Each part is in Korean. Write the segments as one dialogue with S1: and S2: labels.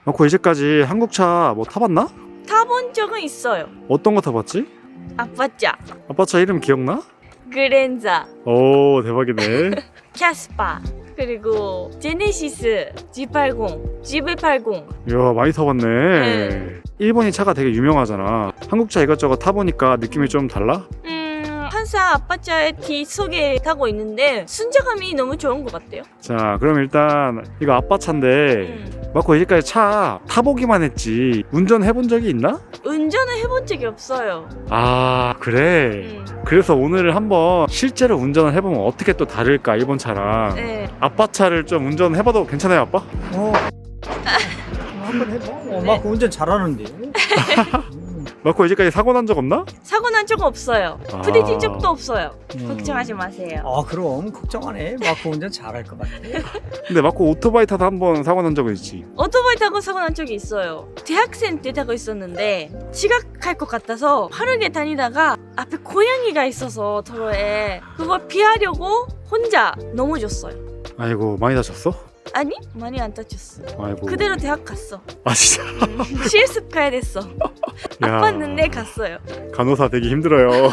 S1: 마코 이제까지 한국차 뭐 타봤나?
S2: 타본 적은 있어요.
S1: 어떤 거 타봤지?
S2: 아빠차,
S1: 아빠 차 이름 기억나?
S2: 그랜자,
S1: 오 대박이네.
S2: 캐스파, 그리고 제네시스 G80, GV80.
S1: 이야 많이 타봤네. 일본이 차가 되게 유명하잖아. 한국차 이것저것 타보니까 느낌이 좀 달라?
S2: 항상 아빠차의 뒷속에 타고 있는데 순정감이 너무 좋은 것 같아요.
S1: 자 그럼 일단 이거 아빠 차인데 마코 이제까지 차 타보기만 했지 운전해본 적이 있나?
S2: 운전을 해본 적이 없어요.
S1: 아 그래? 그래서 오늘 한번 실제로 운전을 해보면 어떻게 또 다를까 일본 차랑.
S2: 네.
S1: 아빠 차를 좀 운전해봐도 괜찮아요 아빠?
S3: 한번 해봐. 막 운전 잘하는데.
S1: 마코 이제까지 사고 난 적 없나?
S2: 사고 난 적은 없어요.
S1: 아.
S2: 부딪힌 적도 없어요. 걱정하지 마세요.
S3: 그럼 걱정 안 해. 막 운전 잘할 것 같아.
S1: 근데 마코 오토바이 타다 한번 사고 난 적은 있지.
S2: 오토바이 타고 사고 난 적이 있어요. 대학생 때 타고 있었는데 지각할 것 같아서 빠르게 다니다가 앞에 고양이가 있어서 도로에 그걸 피하려고 혼자 넘어졌어요.
S1: 아이고 많이 다쳤어?
S2: 아니? 많이 안 다쳤어.
S1: 아이고.
S2: 그대로 대학 갔어.
S1: 아 진짜.
S2: 실습 가야 됐어.
S1: 야,
S2: 아팠는데 갔어요.
S1: 간호사 되기 힘들어요.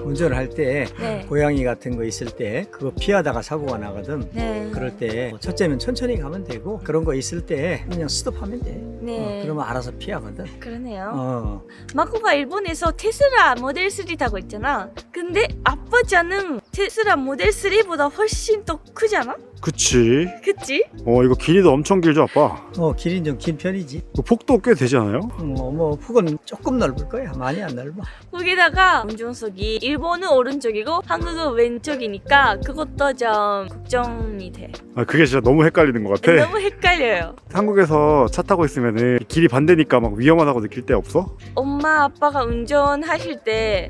S3: 운전을 할 때
S2: 네.
S3: 고양이 같은 거 있을 때 그거 피하다가 사고가 나거든.
S2: 네.
S3: 그럴 때 첫째는 천천히 가면 되고 그런 거 있을 때 그냥 스톱하면 돼.
S2: 네.
S3: 그러면 알아서 피하거든.
S2: 그러네요. 마코가 일본에서 테슬라 모델 3 타고 있잖아. 근데 아빠차는 테슬라 모델 3보다 훨씬 더 크잖아?
S1: 그치.
S2: 그치?
S1: 이거 길이도 엄청 길죠 아빠?
S3: 길이는 좀 긴 편이지.
S1: 그 폭도 꽤 되지 않아요?
S3: 뭐 폭은 조금 넓을 거야. 많이 안 넓어.
S2: 거기다가 운전석이 일본은 오른쪽이고 한국은 왼쪽이니까 그것도 좀 걱정이 돼.
S1: 아 그게 진짜 너무 헷갈리는 것 같아.
S2: 너무 헷갈려요.
S1: 한국에서 차 타고 있으면은 길이 반대니까 막 위험하다고 느낄 때 없어?
S2: 엄마 아빠가 운전하실 때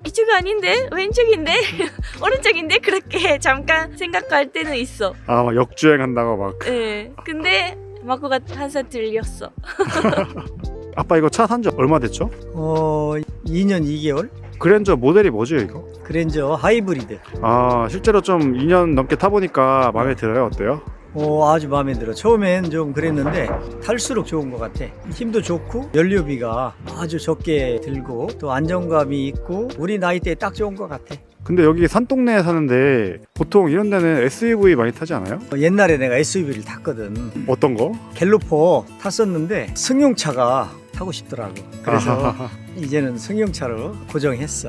S2: 이쪽이 아닌데? 왼쪽인데? 오른쪽인데? 그렇게 잠깐 생각할 때는 있어.
S1: 아 막 역주행한다고 막.
S2: 네. 근데 마코가 항상 들렸어.
S1: 아빠 이거 차 산 지 얼마 됐죠?
S3: 2년 2개월?
S1: 그랜저 모델이 뭐죠 이거?
S3: 그랜저 하이브리드.
S1: 아 실제로 좀 2년 넘게 타보니까 마음에 들어요? 어때요?
S3: 아주 마음에 들어. 처음엔 좀 그랬는데 탈수록 좋은 것 같아. 힘도 좋고 연료비가 아주 적게 들고 또 안정감이 있고 우리 나이대에 딱 좋은 것 같아.
S1: 근데 여기 산동네에 사는데 보통 이런 데는 SUV 많이 타지 않아요?
S3: 옛날에 내가 SUV를 탔거든.
S1: 어떤 거?
S3: 갤로퍼 탔었는데 승용차가 타고 싶더라고. 그래서 이제는 승용차로 고정했어.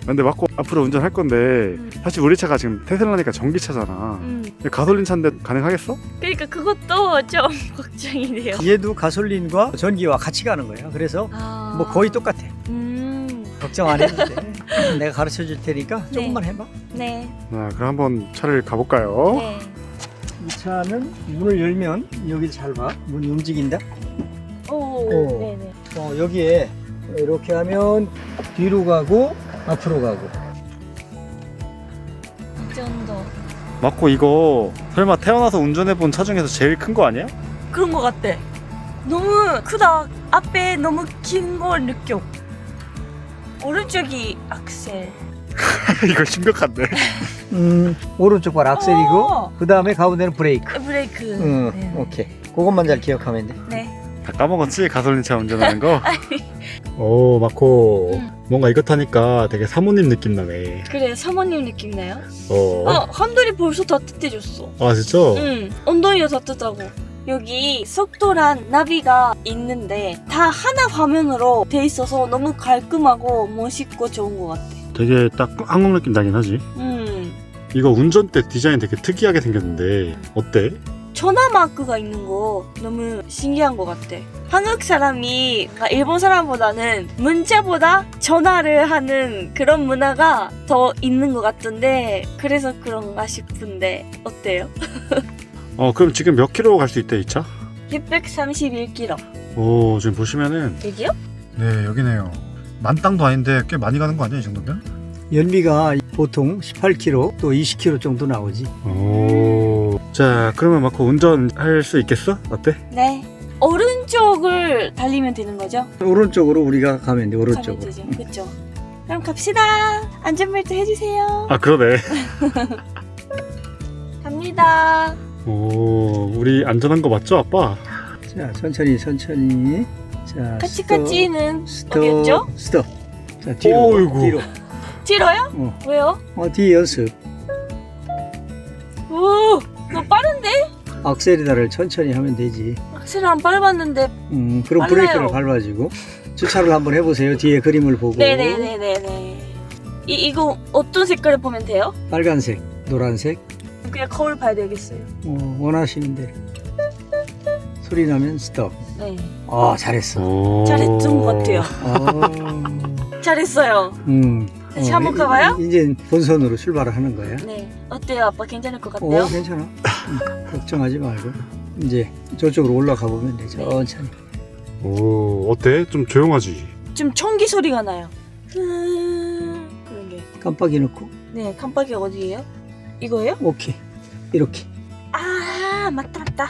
S1: 근데 마코 앞으로 운전할 건데 사실 우리 차가 지금 테슬라니까 전기차잖아. 근데 가솔린 차인데 가능하겠어?
S2: 그러니까 그것도 좀 걱정이 돼요.
S3: 얘도 가솔린과 전기와 같이 가는 거야. 그래서 뭐 거의 똑같아. 걱정 안 해도 돼. 내가 가르쳐 줄 테니까 조금만 해봐.
S2: 네.
S1: 그럼 한번 차를 가볼까요?
S2: 네.
S3: 이 차는 문을 열면 여기 잘 봐. 문이 움직인다.
S2: 오. 네네.
S3: 여기에 이렇게 하면 뒤로 가고 앞으로 가고.
S2: 이 정도.
S1: 마코 이거 설마 태어나서 운전해본 차 중에서 제일 큰 거 아니야?
S2: 그런 것 같아. 너무 크다. 앞에 너무 긴 걸 느껴. 오른쪽이 악셀.
S1: 이거 심각한데?
S3: 오른쪽 발 악셀이고
S2: 오.
S3: 그 다음에 가운데는 브레이크.
S2: 브레이크. 네.
S3: 오케이. 그것만 잘 기억하면 돼.
S2: 네.
S1: 다 까먹었지? 가솔린 차 운전하는 거? 오 마코 뭔가 이거 타니까 되게 사모님 느낌 나네.
S2: 그래, 사모님 느낌 나요?
S1: 어.
S2: 핸들이 벌써 따뜻해졌어.
S1: 아 진짜?
S2: 응, 엉덩이가 따뜻하고. 여기 속도란 나비가 있는데 다 하나 화면으로 돼 있어서 너무 깔끔하고 멋있고 좋은 것 같아.
S1: 되게 딱 한국 느낌 나긴 하지. 이거 운전대 디자인 되게 특이하게 생겼는데 어때?
S2: 전화 마크가 있는 거 너무 신기한 것 같아. 한국 사람이 일본 사람보다는 문자보다 전화를 하는 그런 문화가 더 있는 것 같은데 그래서 그런가 싶은데 어때요?
S1: 그럼 지금 몇 킬로 갈 수 있대 이 차?
S2: 631km.
S1: 오 지금 보시면은
S2: 여기요?
S1: 네 여기네요. 만땅도 아닌데 꽤 많이 가는 거 아니야 이 정도면?
S3: 연비가 보통 18km 또 20km 정도 나오지.
S1: 오. 자 그러면 마코 운전할 수 있겠어? 어때?
S2: 네. 오른쪽을 달리면 되는 거죠?
S3: 오른쪽으로 우리가 가면 돼. 오른쪽으로.
S2: 그렇죠. 그럼 갑시다. 안전벨트 해주세요.
S1: 아 그러네.
S2: 갑니다.
S1: 오 우리 안전한 거 맞죠 아빠?
S3: 자, 천천히 천천히. 자,
S2: 까치까치는 어디였죠?
S3: 스톱. 자, 뒤로.
S1: 어이구.
S3: 뒤로.
S2: 뒤로요?
S3: 어.
S2: 왜요?
S3: 뒤 연습.
S2: 오, 너무 빠른데?
S3: 악셀에다를 천천히 하면 되지.
S2: 악셀을 안 밟았는데.
S3: 그럼
S2: 빨라요.
S3: 브레이크를 밟아주고 주차를 한번 해보세요. 뒤에 그림을 보고.
S2: 네네네네네. 이거 어떤 색깔을 보면 돼요?
S3: 빨간색, 노란색,
S2: 그냥 거울 봐야 되겠어요.
S3: 원하시는 대로. 소리 나면 스톱.
S2: 네.
S3: 잘했어.
S2: 잘했던 것 같아요. 잘했어요. 다시 한번 가봐요?
S3: 이제 본선으로 출발을 하는 거야.
S2: 네. 어때요, 아빠? 괜찮을 것 같아요?
S3: 괜찮아. 걱정하지 말고 이제 저쪽으로 올라가 보면 돼. 천천히.
S1: 오, 어때? 좀 조용하지?
S2: 좀 총기 소리가 나요. 그런 게.
S3: 깜빡이 넣고.
S2: 네, 깜빡이 어디예요? 이거예요?
S3: 오케이. 이렇게.
S2: 맞다.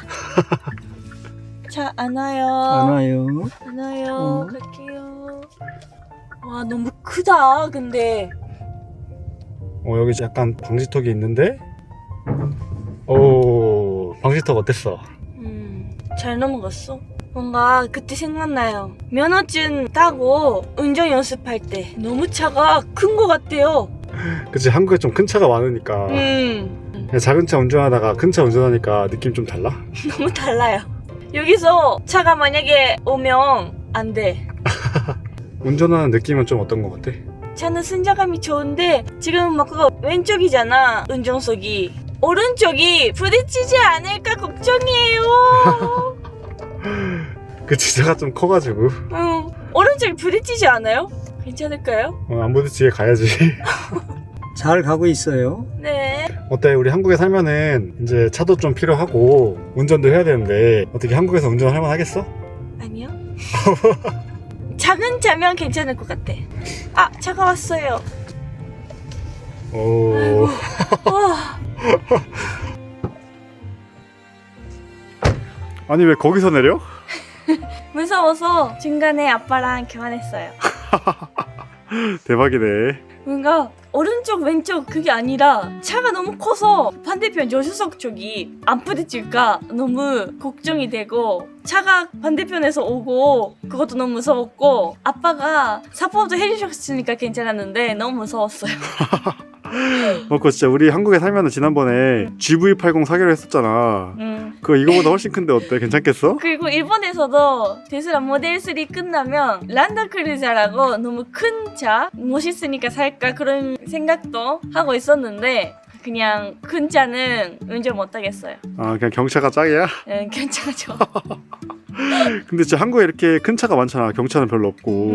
S2: 자, 안 와요.
S3: 안 와요.
S2: 안 와요. 갈게요. 와, 너무 크다. 근데
S1: 여기 약간 방지턱이 있는데. 오, 방지턱 어땠어?
S2: 잘 넘어갔어. 뭔가 그때 생각나요. 면허증 따고 운전 연습할 때 너무 차가 큰 것 같아요.
S1: 그치, 한국에 좀 큰 차가 많으니까. 그냥 작은 차 운전하다가 큰 차 운전하니까 느낌 좀 달라?
S2: 너무 달라요. 여기서 차가 만약에 오면 안 돼.
S1: 운전하는 느낌은 좀 어떤 것 같아?
S2: 차는 승자감이 좋은데 지금 막 그거 왼쪽이잖아, 운전석이. 오른쪽이 부딪히지 않을까 걱정이에요.
S1: 그치, 차가 좀 커가지고.
S2: 오른쪽이 부딪히지 않아요? 괜찮을까요?
S1: 안 부딪히게 가야지.
S3: 잘 가고 있어요.
S2: 네.
S1: 어때? 우리 한국에 살면은 이제 차도 좀 필요하고 운전도 해야 되는데 어떻게 한국에서 운전할 만하겠어?
S2: 아니요. 작은 차면 괜찮을 것 같아. 차가 왔어요.
S1: 오.
S2: 와.
S1: 아니 왜 거기서 내려?
S2: 무서워서 중간에 아빠랑 교환했어요.
S1: 대박이네.
S2: 뭔가 오른쪽 왼쪽 그게 아니라 차가 너무 커서 반대편 조수석 쪽이 안 부딪힐까 너무 걱정이 되고, 차가 반대편에서 오고 그것도 너무 무서웠고, 아빠가 사포도 해주셨으니까 괜찮았는데 너무 무서웠어요.
S1: 그거 진짜 우리 한국에 살면은 지난번에 GV80 사기로 했었잖아. 그거 이거보다 훨씬 큰데 어때? 괜찮겠어?
S2: 그리고 일본에서도 테슬라 모델 3 끝나면 란드크루저라고 너무 큰 차 멋있으니까 살까 그런 생각도 하고 있었는데 그냥 큰 차는 운전 못하겠어요.
S1: 그냥 경차가 짱이야?
S2: 괜찮죠.
S1: 근데 진짜 한국에 이렇게 큰 차가 많잖아. 경차는 별로 없고.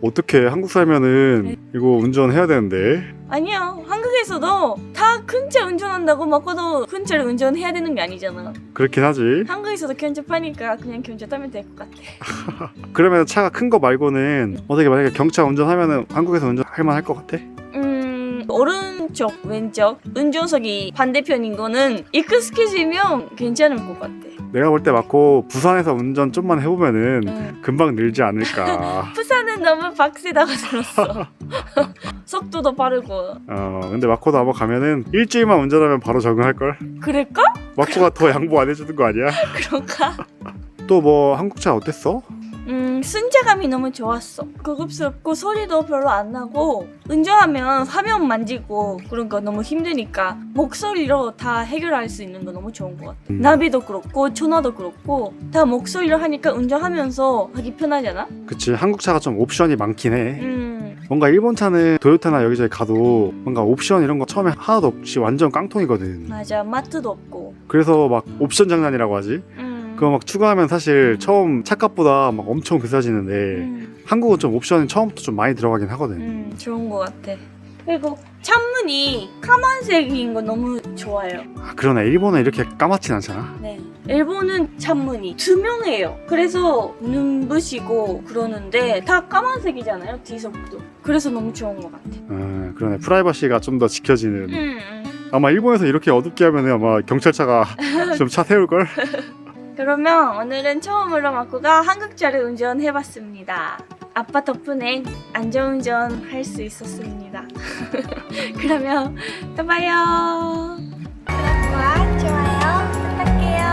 S1: 어떻게 한국 살면은 이거 운전해야 되는데.
S2: 아니요, 한국에서도 다 큰 차 운전한다고 막고도 큰 차를 운전해야 되는 게 아니잖아.
S1: 그렇긴 하지.
S2: 한국에서도 견적 파니까 그냥 견적 따면 될 것 같아.
S1: 그러면 차가 큰 거 말고는 어떻게 만약에 경차 운전하면은 한국에서 운전할 만할 것 같아?
S2: 오른쪽 왼쪽 운전석이 반대편인 거는 익숙해지면 괜찮을 것 같아.
S1: 내가 볼 때 맞고 부산에서 운전 좀만 해보면은 금방 늘지 않을까.
S2: 부산은 너무 빡세다고 들었어. 속도도 빠르고.
S1: 근데 마코도 한번 가면은 일주일만 운전하면 바로 적응할걸?
S2: 그럴까?
S1: 마코가 더 양보 안 해주는 거 아니야?
S2: 그런가?
S1: 또 뭐 한국차 어땠어?
S2: 승차감이 너무 좋았어. 고급스럽고 소리도 별로 안 나고, 운전하면 화면 만지고 그런 거 너무 힘드니까 목소리로 다 해결할 수 있는 거 너무 좋은 것 같아. 나비도 그렇고 전화도 그렇고 다 목소리로 하니까 운전하면서 하기 편하잖아?
S1: 그치, 한국 차가 좀 옵션이 많긴 해.
S2: 뭔가
S1: 일본 차는 토요타나 여기저기 가도 뭔가 옵션 이런 거 처음에 하나도 없이 완전 깡통이거든.
S2: 맞아, 마트도 없고.
S1: 그래서 막 옵션 장난이라고 하지? 그거 막 추가하면 사실 처음 차값보다 막 엄청 비싸지는데 한국은 좀 옵션이 처음부터 좀 많이 들어가긴 하거든.
S2: 좋은 것 같아. 그리고 창문이 까만색인 거 너무 좋아요.
S1: 그러네. 일본은 이렇게 까맣진 않잖아.
S2: 네. 일본은 창문이 투명해요. 그래서 눈부시고 그러는데 다 까만색이잖아요, 뒤석도. 그래서 너무 좋은 것 같아.
S1: 그러네. 프라이버시가 좀 더 지켜지는. 아마 일본에서 이렇게 어둡게 하면 아마 경찰차가 좀 차 세울걸?
S2: 그러면 오늘은 처음으로 마코가 한국차를 운전해봤습니다. 아빠 덕분에 안전운전 할 수 있었습니다. 그러면 또 봐요. 구독과 좋아요 부탁해요.